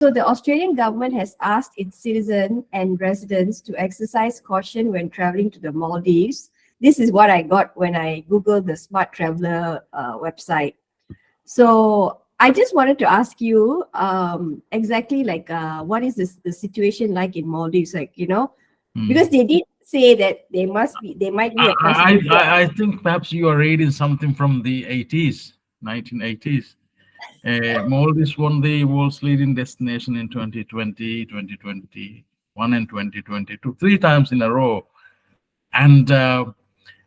So the Australian government has asked its citizens and residents to exercise caution when traveling to the Maldives. This is what I got when I Googled the Smart Traveler website. So I just wanted to ask you exactly like what is the situation like in Maldives? Like, because they did say that there might be a possibility. I think perhaps you are reading something from the 80s, 1980s. Maldives won the world's leading destination in 2020, 2021, and 2022, three times in a row. And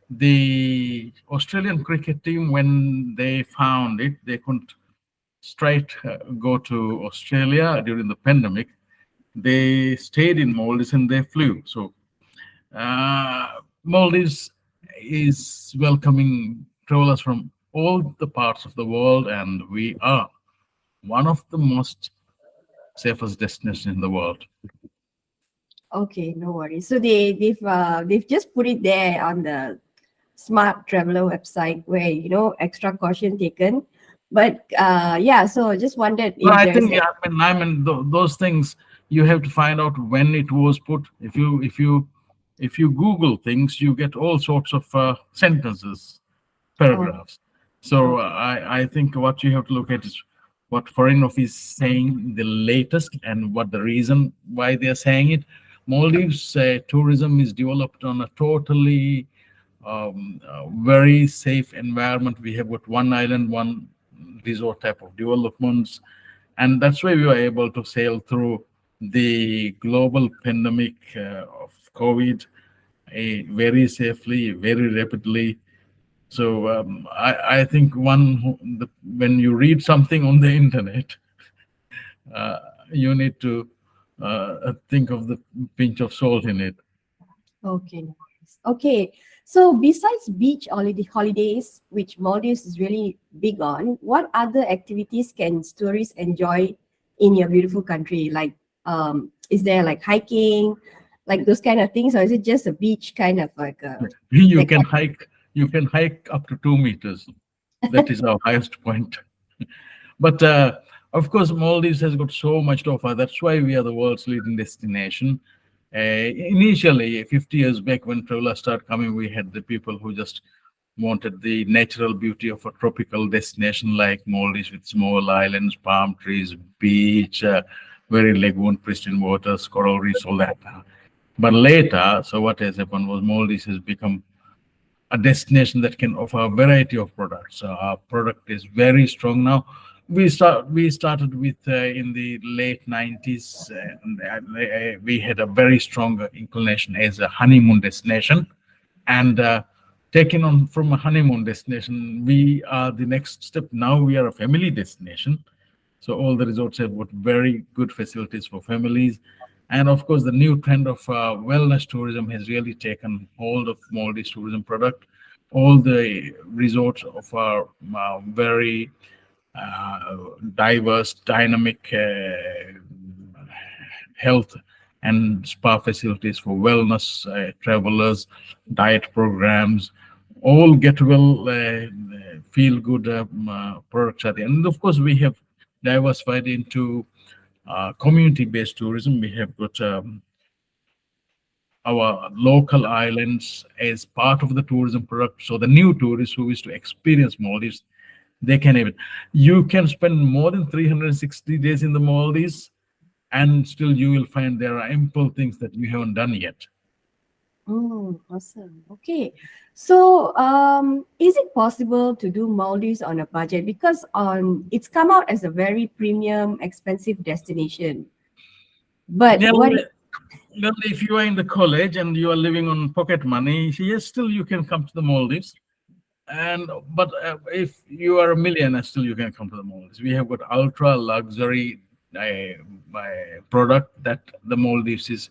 the Australian cricket team, when they found it, they couldn't straight go to Australia during the pandemic. They stayed in Maldives and they flew. So Maldives is welcoming travelers from all the parts of the world, and we are one of the most safest destinations in the world. Okay, no worries. So they've just put it there on the Smart Traveler website where extra caution taken. But yeah, so I just wondered Well, if I there's think yeah, those things you have to find out when it was put. If you Google things, you get all sorts of sentences, oh, paragraphs. So okay. I think what you have to look at is what Foreign Office is saying the latest and what the reason why they are saying it. Maldives tourism is developed on a totally very safe environment. We have got one island, one resort type of developments, and that's why we were able to sail through the global pandemic of COVID very safely, very rapidly. So I think when you read something on the internet, uh, you need to think of the pinch of salt in it. Okay, no worries. Okay. So besides beach holidays, which Maldives is really big on, what other activities can tourists enjoy in your beautiful country? Like, is there like hiking, like those kind of things, or is it just a beach kind of You like can hike. You can hike up to 2 meters. That is our highest point. But of course, Maldives has got so much to offer. That's why we are the world's leading destination. Initially, 50 years back, when travelers started coming, we had the people who just wanted the natural beauty of a tropical destination like Maldives with small islands, palm trees, beach, very lagoon, pristine waters, coral reefs, all that. But later, so what has happened was Maldives has become a destination that can offer a variety of products. Our product is very strong now. We started with in the late 90s, and we had a very strong inclination as a honeymoon destination, and taking on from a honeymoon destination, we are the next step. Now we are a family destination, so all the resorts have got very good facilities for families. And of course, the new trend of wellness tourism has really taken hold of Maldives tourism product. All the resorts offer very diverse, dynamic health and spa facilities for wellness travelers, diet programs, all get well, feel good products at the end. And of course, we have diversified into community-based tourism. We have got our local islands as part of the tourism product. So the new tourists who wish to experience Maldives, they can even. You can spend more than 360 days in the Maldives, and still you will find there are ample things that you haven't done yet. Oh, awesome. Okay. So, is it possible to do Maldives on a budget? Because it's come out as a very premium, expensive destination. But Well, what? well, if you are in the college and you are living on pocket money, yes, still you can come to the Maldives. And but if you are a millionaire, still you can come to the Maldives. We have got ultra luxury product that the Maldives is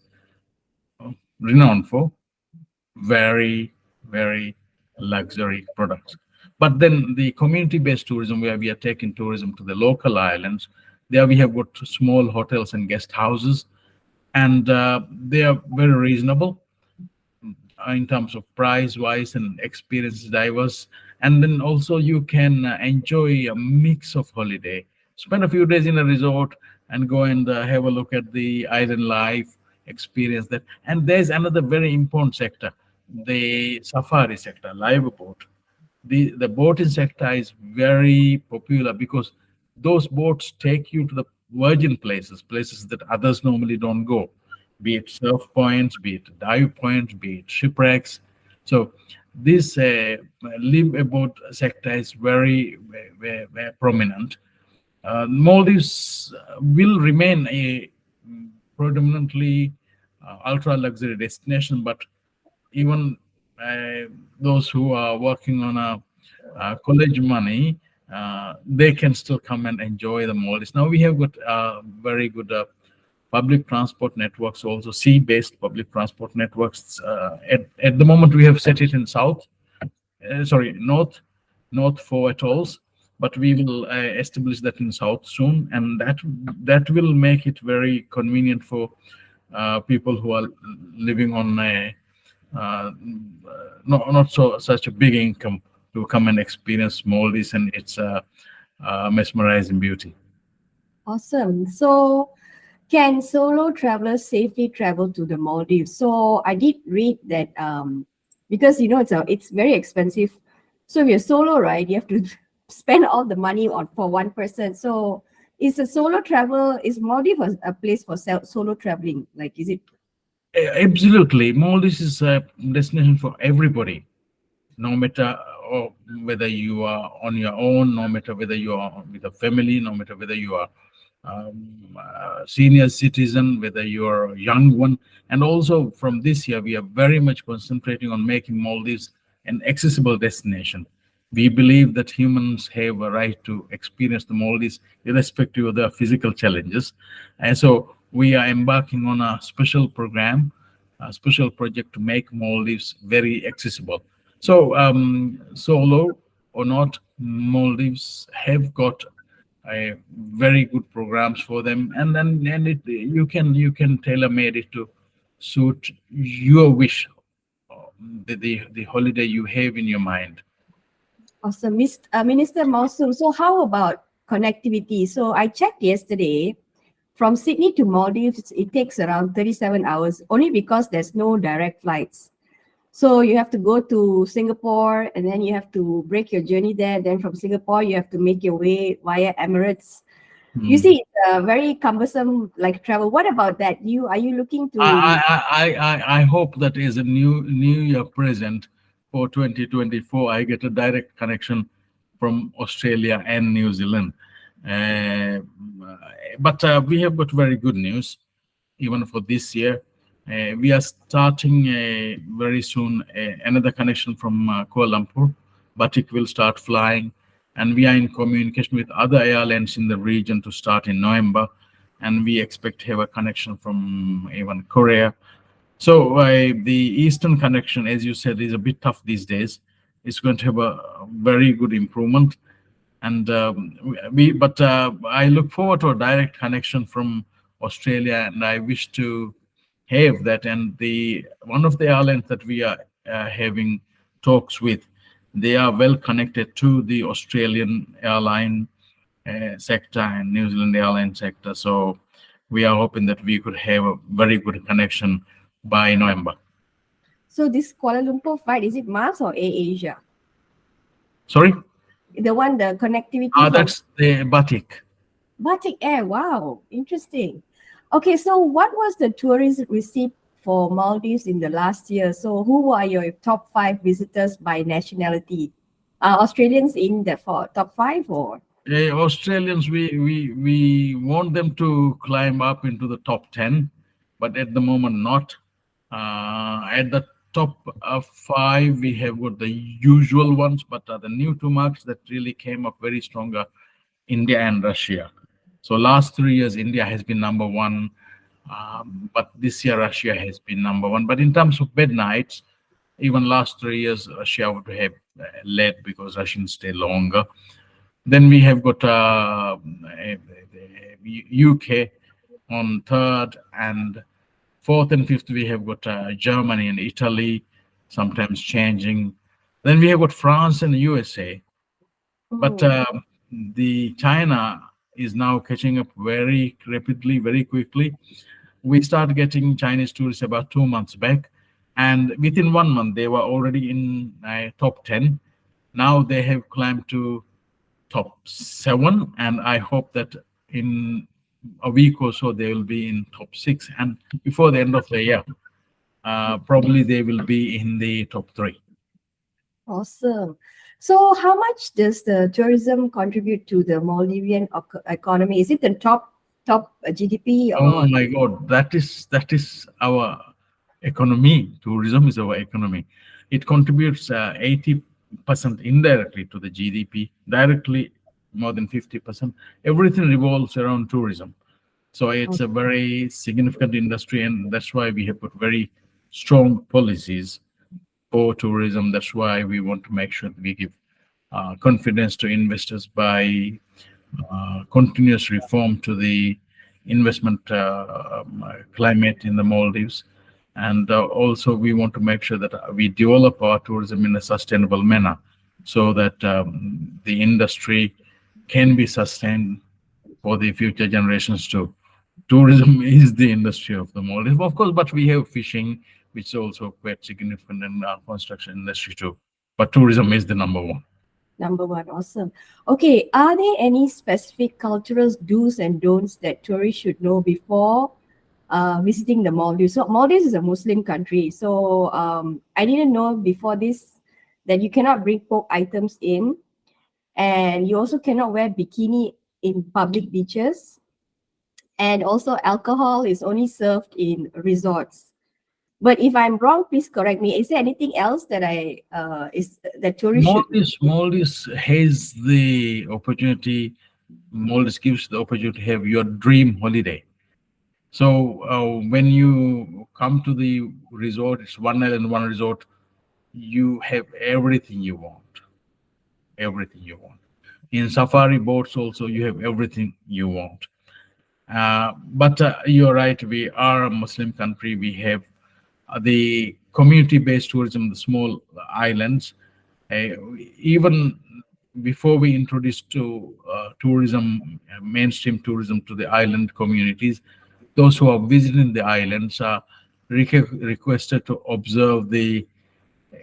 renowned for. Very, very luxury products. But then the community-based tourism, where we are taking tourism to the local islands, there we have got small hotels and guest houses, and they are very reasonable in terms of price wise, and experience is diverse. And then also you can enjoy a mix of holiday, spend a few days in a resort, and go and have a look at the island life, experience that. And there's another very important sector, the safari sector, live boat. The boating sector is very popular because those boats take you to the virgin places, places that others normally don't go, be it surf points, be it dive points, be it shipwrecks. So this live aboard sector is very prominent. Maldives will remain a predominantly ultra luxury destination, but even uh, those who are working on a college money, they can still come and enjoy the Maldives. Now we have got very good public transport networks, also sea-based public transport networks. At the moment, we have set it in north for atolls, but we will establish that in south soon, and that will make it very convenient for people who are living on a not so such a big income to come and experience Maldives and its mesmerizing beauty. Awesome. So, can solo travelers safely travel to the Maldives? So, I did read that because it's very expensive. So, if you're solo, right, you have to spend all the money on for one person. So, is Maldives a place for solo traveling? Like, is it? Absolutely, Maldives is a destination for everybody, no matter whether you are on your own, no matter whether you are with a family, no matter whether you are senior citizen, whether you are a young one. And also from this year, we are very much concentrating on making Maldives an accessible destination. We believe that humans have a right to experience the Maldives irrespective of their physical challenges. And so we are embarking on a special program, a special project to make Maldives very accessible. So solo or not, Maldives have got very good programs for them, and then you can tailor made it to suit your wish, the holiday you have in your mind. Awesome. Minister Mausoom, so how about connectivity? So I checked yesterday, from Sydney to Maldives, it takes around 37 hours, only because there's no direct flights. So you have to go to Singapore and then you have to break your journey there. Then from Singapore, you have to make your way via Emirates. You see, it's a very cumbersome like travel. What about that? Are you looking to? I hope that is a new year present for 2024. I get a direct connection from Australia and New Zealand. Uh, but we have got very good news even for this year. We are starting very soon another connection from Kuala Lumpur. Batik will start flying, and we are in communication with other airlines in the region to start in November, and we expect to have a connection from even Korea. So the Eastern connection, as you said, is a bit tough these days. It's going to have a very good improvement, and but I look forward to a direct connection from Australia, and I wish to have that. And the one of the airlines that we are having talks with, they are well connected to the Australian airline sector and New Zealand airline sector. So we are hoping that we could have a very good connection by November. So this Kuala Lumpur flight, is it Mars or AirAsia? Sorry? The connectivity That's the Batik. Batik Air. Wow, interesting. Okay, so what was the tourist receipt for Maldives in the last year? So who are your top 5 visitors by nationality? Are Australians in the top 5 or? Australians, we want them to climb up into the top 10, but at the moment not. At the top 5, we have got the usual ones, but the new 2 marks that really came up very stronger, India and Russia. So last 3 years, India has been number 1, but this year Russia has been number 1. But in terms of bed nights, even last 3 years, Russia would have led because Russians stay longer. Then we have got UK on 3rd, and 4th and 5th we have got Germany and Italy, sometimes changing. Then we have got France and USA. But the China is now catching up very rapidly, very quickly. We started getting Chinese tourists about 2 months back, and within 1 month they were already in top 10. Now they have climbed to top 7, and I hope that in a week or so they will be in top 6, and before the end of the year, probably they will be in the top 3. Awesome. So how much does the tourism contribute to the Maldivian economy? Is it the top GDP Oh or? my God, that is our economy. Tourism is our economy. It contributes 80% indirectly to the GDP, directly more than 50%. Everything revolves around tourism. So it's a very significant industry, and that's why we have put very strong policies for tourism. That's why we want to make sure that we give confidence to investors by continuous reform to the investment climate in the Maldives. And also, we want to make sure that we develop our tourism in a sustainable manner so that the industry can be sustained for the future generations too. Tourism is the industry of the Maldives, of course, but we have fishing, which is also quite significant in our construction industry too. But tourism is the number one. Number one, awesome. Okay, are there any specific cultural do's and don'ts that tourists should know before visiting the Maldives? So Maldives is a Muslim country, so I didn't know before this that you cannot bring pork items in, and you also cannot wear bikini in public beaches, and also alcohol is only served in resorts. But if I'm wrong, please correct me. Is there anything else that tourists should? Maldives has the opportunity. Maldives gives the opportunity to have your dream holiday. So when you come to the resort, it's one island, one resort. You have everything you want. Everything you want. In safari boats also, you have everything you want. But you're right. We are a Muslim country. We have the community-based tourism, the small islands. Even before we introduced to tourism, mainstream tourism to the island communities, those who are visiting the islands are requested to observe the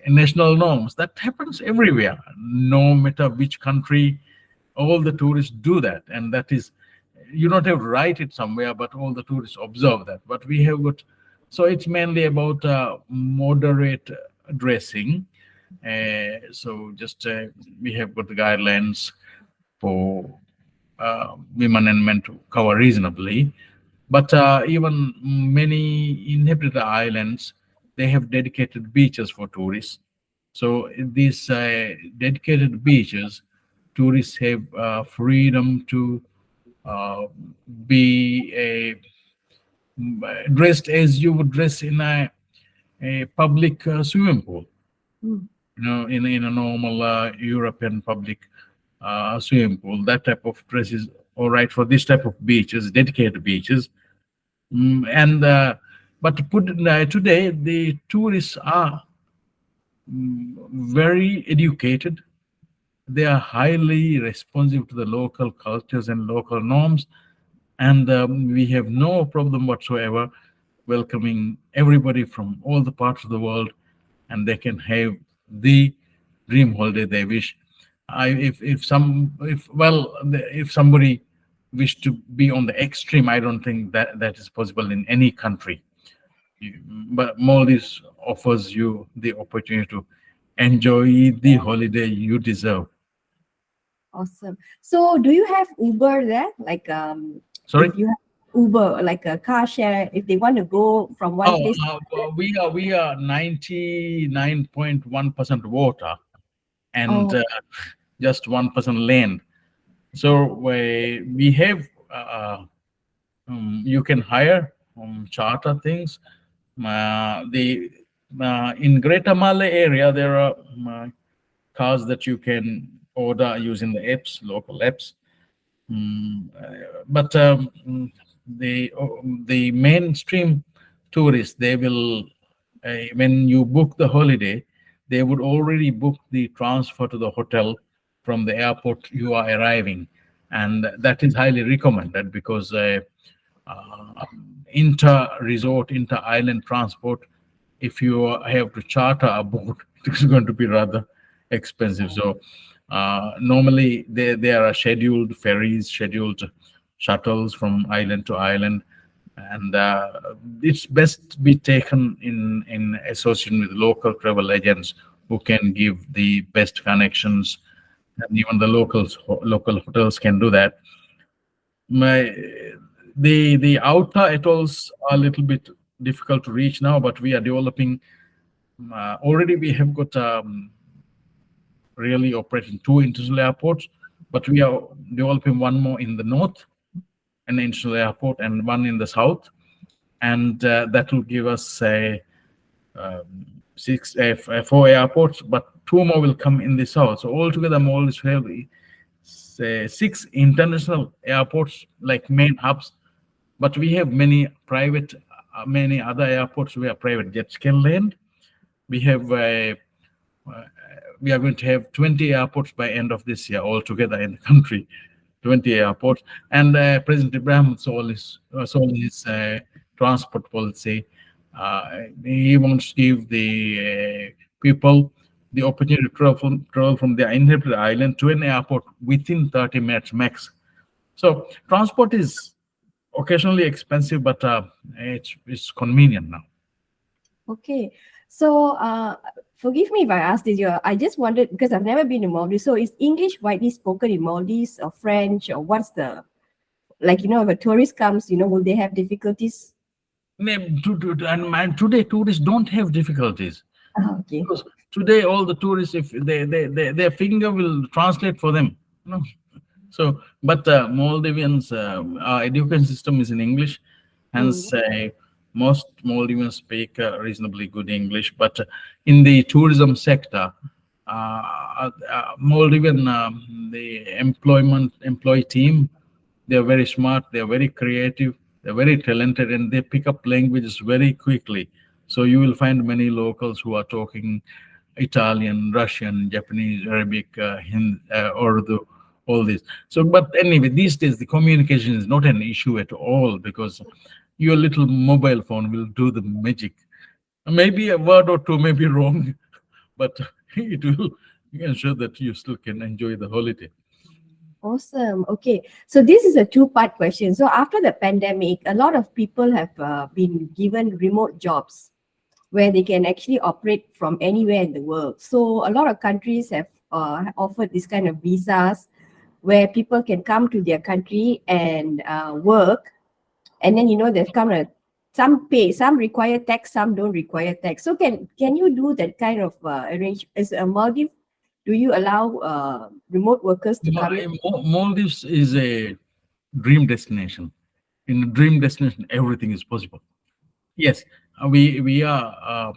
national norms. That happens everywhere, no matter which country. All the tourists do that, and that is, you don't have to write it somewhere, but all the tourists observe that. But we have got, so it's mainly about moderate dressing. So just we have got the guidelines for women and men to cover reasonably. But even many inhabited islands, they have dedicated beaches for tourists. So these dedicated beaches, tourists have freedom to uh, be dressed as you would dress in a public swimming pool. In a normal European public swimming pool. That type of dress is all right for this type of beaches, dedicated beaches. And but today the tourists are very educated. They are highly responsive to the local cultures and local norms, and we have no problem whatsoever welcoming everybody from all the parts of the world, and they can have the dream holiday they wish. If somebody wish to be on the extreme, I don't think that is possible in any country. But Maldives offers you the opportunity to enjoy the holiday you deserve. Awesome. So do you have Uber there? Like Sorry? if you have Uber, like a car share, if they want to go from one place. Well, we are 99.1% water and just 1% land. So we have you can hire charter things. The in Greater Malay area there are cars that you can order using the apps, local apps. But the mainstream tourists, they will when you book the holiday, they would already book the transfer to the hotel from the airport you are arriving. and that is highly recommended because inter-resort, inter-island transport, if you have to charter a boat, it's going to be rather expensive. So normally there are scheduled ferries, scheduled shuttles from island to island, and it's best be taken in association with local travel agents who can give the best connections, and even the local hotels can do that. My the outer atolls are a little bit difficult to reach now, but we are developing. Already we have got really operating two international airports, but we are developing one more in the north, an international airport, and one in the south, and that will give us four airports, but two more will come in the south. So altogether, Maldives have say, 6 international airports like main hubs, but we have many private, many other airports where private jets can land. We have we are going to have 20 airports by end of this year altogether in the country, 20 airports. And President Ibrahim sold his transport policy. He wants to give the people the opportunity to travel from their inhabited island to an airport within 30 minutes max. So transport is occasionally expensive, but it's convenient now. Okay. So, forgive me if I ask this. I just wondered because I've never been to Maldives. So, is English widely spoken in Maldives or French, or what's the, like, if a tourist comes, will they have difficulties? And today tourists don't have difficulties. Okay. Because today all the tourists, if their finger will translate for them. So, but Maldivians, our education system is in English, hence most Maldivians speak reasonably good English. But in the tourism sector, Maldivian the employee team, they are very smart, they are very creative, they're very talented, and they pick up languages very quickly. So you will find many locals who are talking Italian, Russian, Japanese, Arabic, Hindi, Urdu, all this. So, but anyway, these days the communication is not an issue at all because your little mobile phone will do the magic. Maybe a word or two may be wrong, but it will ensure that you still can enjoy the holiday. Awesome. Okay. So this is a two-part question. So after the pandemic, a lot of people have been given remote jobs where they can actually operate from anywhere in the world. So a lot of countries have offered this kind of visas where people can come to their country and work. And then, they've come some pay, some require tax, some don't require tax. So can you do that kind of arrange as a Maldives? Do you allow remote workers to come in? Maldives is a dream destination. In a dream destination, everything is possible. Yes, we are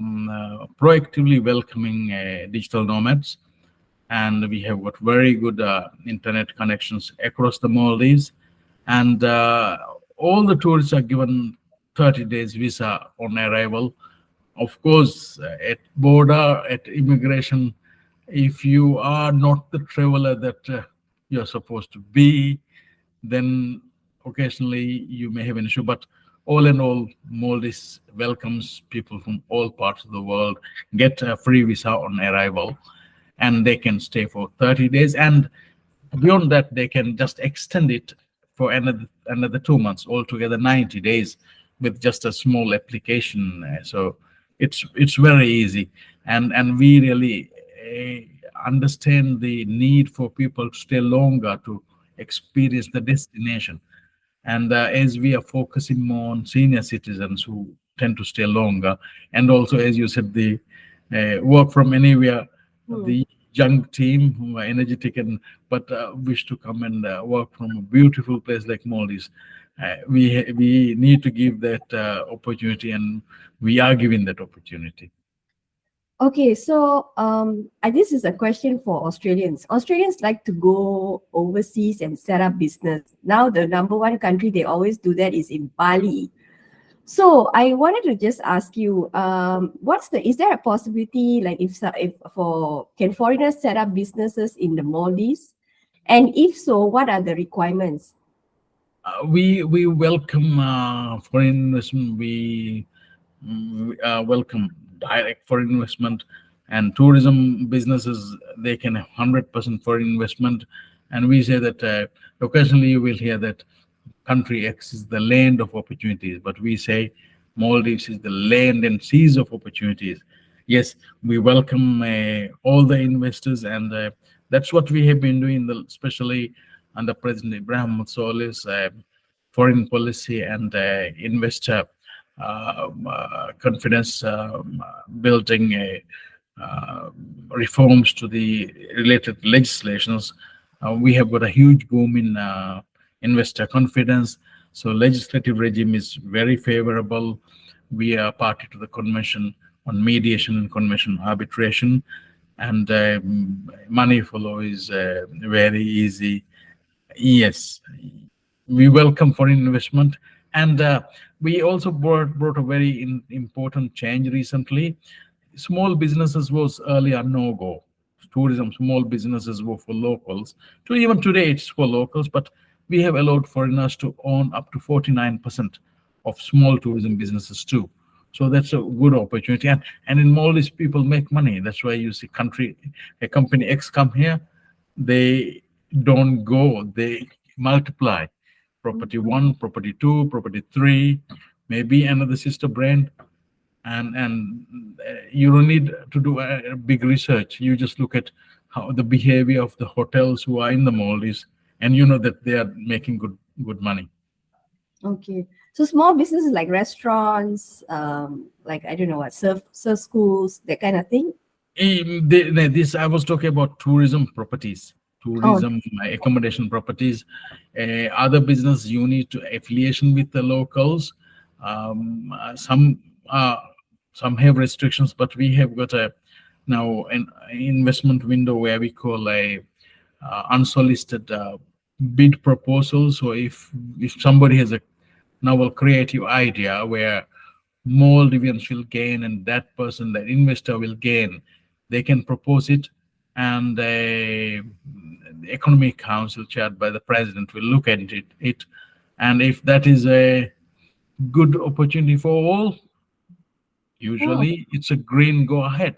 proactively welcoming digital nomads, and we have got very good internet connections across the Maldives, and all the tourists are given 30 days visa on arrival. Of course, at border, at immigration, if you are not the traveler that you're supposed to be, then occasionally you may have an issue. But all in all, Maldives welcomes people from all parts of the world, get a free visa on arrival, and they can stay for 30 days. And beyond that, they can just extend it for another 2 months, altogether 90 days with just a small application. So it's very easy. And we really understand the need for people to stay longer to experience the destination. And as we are focusing more on senior citizens who tend to stay longer, and also, as you said, the work from anywhere, the young team who are energetic and but wish to come and work from a beautiful place like Maldives, we need to give that opportunity, and we are giving that opportunity. Okay, so this is a question for Australians. Australians like to go overseas and set up business. Now, the number one country they always do that is in Bali. So I wanted to just ask you, is there a possibility, like can foreigners set up businesses in the Maldives? And if so, what are the requirements? We welcome foreign investment. Welcome direct foreign investment, and tourism businesses, they can have 100% foreign investment. And we say that occasionally you will hear that country X is the land of opportunities, but we say Maldives is the land and seas of opportunities. Yes, we welcome all the investors, and that's what we have been doing, especially under President Ibrahim Mousoom's foreign policy and investor confidence building reforms to the related legislations. We have got a huge boom in investor confidence. So legislative regime is very favorable. We are party to the convention on mediation and convention arbitration, and money flow is very easy. Yes, we welcome foreign investment, and we also brought a very important change recently. Small businesses was earlier no go. Tourism, small businesses were for locals. To even today, it's for locals, but we have allowed foreigners to own up to 49% of small tourism businesses too. So that's a good opportunity. And in Maldives, people make money. That's why you see a company X come here, they don't go, they multiply. Property one, property two, property three, maybe another sister brand, and you don't need to do a big research. You just look at how the behavior of the hotels who are in the Maldives, and you know that they are making good money. Okay. So small businesses like restaurants, like I don't know what, surf schools, that kind of thing. This I was talking about tourism properties, tourism accommodation properties. Other business, you need to affiliation with the locals. Some have restrictions, but we have got now an investment window where we call a unsolicited bid proposal. So if somebody has a novel creative idea where Maldivians will gain and that person, that investor will gain, they can propose it, and the Economic Council chaired by the president will look at it. And if that is a good opportunity for all, usually it's a green go ahead.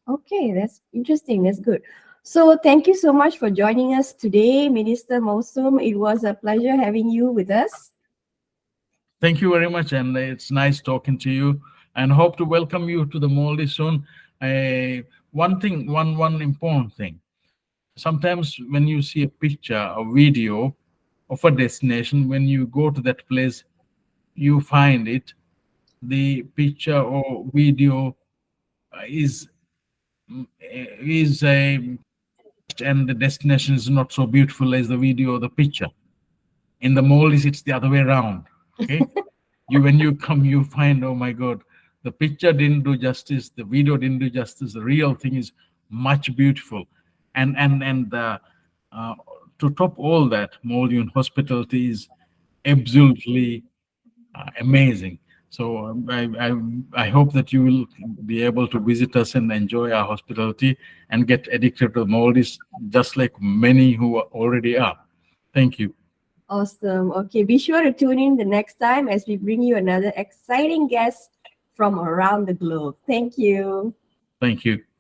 Okay, that's interesting. That's good. So thank you so much for joining us today, Minister Mausoom. It was a pleasure having you with us. Thank you very much, and it's nice talking to you, and hope to welcome you to the Maldives soon. One important thing. Sometimes when you see a picture, a video of a destination, when you go to that place, you find the picture or video is and the destination is not so beautiful as the video or the picture. In the Maldives, it's the other way around. Okay, when you come, you find, oh my God, the picture didn't do justice, the video didn't do justice. The real thing is much beautiful, and to top all that, Maldivian hospitality is absolutely amazing. So I hope that you will be able to visit us and enjoy our hospitality and get addicted to Maldives, just like many who already are. Thank you. Awesome. Okay, be sure to tune in the next time as we bring you another exciting guest from around the globe. Thank you. Thank you.